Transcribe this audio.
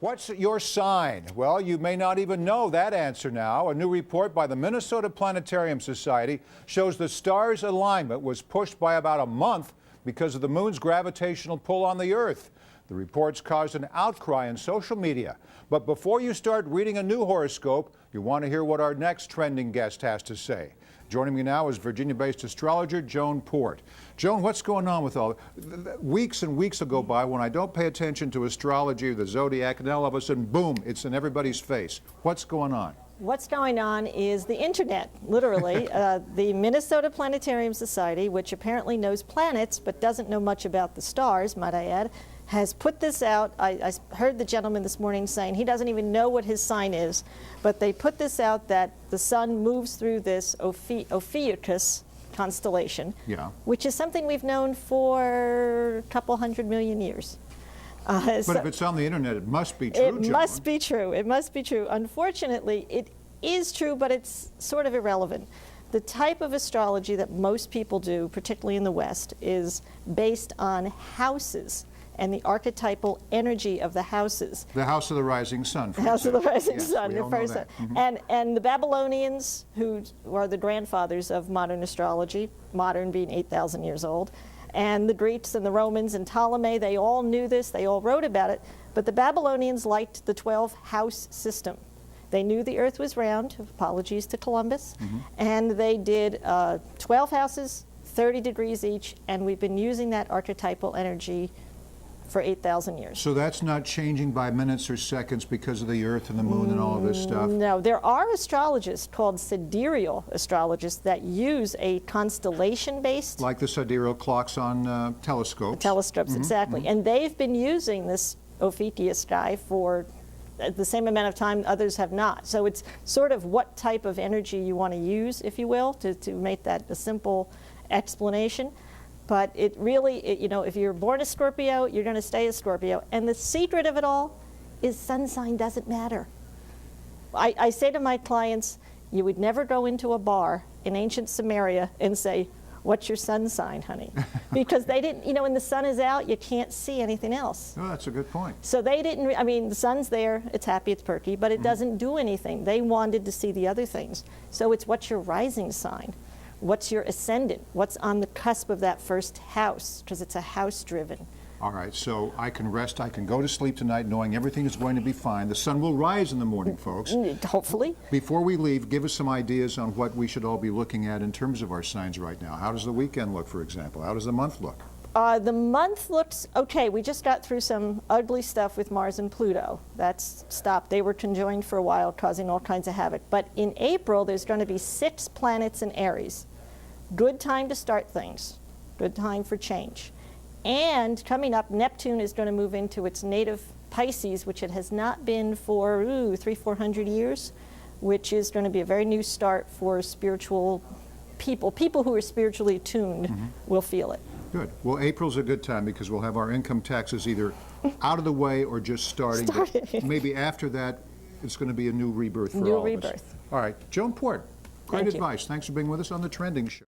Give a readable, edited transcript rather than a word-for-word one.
What's your sign? Well, you may not even know that answer now. A new report by the Minnesota Planetarium Society shows the stars' alignment was pushed by about a month because of the moon's gravitational pull on the Earth. The reports caused an outcry in social media. But before you start reading a new horoscope, you want to hear what our next trending guest has to say. Joining me now is Virginia-based astrologer Joan Porte. Joan, what's going on with all weeks and weeks will go by when I don't pay attention to astrology or the zodiac, and all of a sudden, boom, it's in everybody's face. What's going on? What's going on is the internet, literally. The Minnesota Planetarium Society, which apparently knows planets but doesn't know much about the stars, might I add, has put this out. I heard the gentleman this morning saying he doesn't even know what his sign is, but they put this out that the sun moves through this Ophiuchus constellation, which is something we've known for a couple 100 million years. But if it's on the internet, it must be true, It must be true. It must be true. Unfortunately, it is true, but it's sort of irrelevant. The type of astrology that most people do, particularly in the West, is based on houses and the archetypal energy of the houses. The house of the rising sun. The house of the rising sun. We all know that. And the Babylonians, who are the grandfathers of modern astrology, modern being 8,000 years old, and the Greeks and the Romans and Ptolemy, they all knew this, they all wrote about it, but the Babylonians liked the 12-house system. They knew the Earth was round, apologies to Columbus, and they did 12 houses, 30 degrees each, and we've been using that archetypal energy for 8,000 years. So that's not changing by minutes or seconds because of the Earth and the Moon and all of this stuff? No, there are astrologists called sidereal astrologists that use a constellation-based... Like the sidereal clocks on telescopes. Telescopes, exactly. And they've been using this Ophiuchus sky for the same amount of time others have not. So it's sort of what type of energy you want to use, if you will, to make that a simple explanation. But it really, you know, if you're born a Scorpio, you're going to stay a Scorpio. And the secret of it all is sun sign doesn't matter. I say to my clients, you would never go into a bar in ancient Samaria and say, what's your sun sign, honey? Because they didn't, you know, when the sun is out, you can't see anything else. Oh, that's a good point. So they didn't, I mean, the sun's there, it's happy, it's perky, but it doesn't do anything. They wanted to see the other things. So it's what's your rising sign? What's your ascendant? What's on the cusp of that first house? Because it's a house-driven. All right, so I can rest, I can go to sleep tonight knowing everything is going to be fine. The sun will rise in the morning, folks. Hopefully. Before we leave, give us some ideas on what we should all be looking at in terms of our signs right now. How does the weekend look, for example? How does the month look? The month looks okay. We just got through some ugly stuff with Mars and Pluto. That's stopped. They were conjoined for a while, causing all kinds of havoc. But in April, there's going to be 6 planets in Aries. Good time to start things. Good time for change. And coming up, Neptune is going to move into its native Pisces, which it has not been for 300-400 years, which is going to be a very new start for spiritual people. People who are spiritually attuned will feel it. Good. Well, April's a good time because we'll have our income taxes either out of the way or just starting. But maybe after that, it's going to be a new rebirth for all of us. New rebirth. All right. Joan Porte, great Thank you. advice. Thanks for being with us on The Trending Show.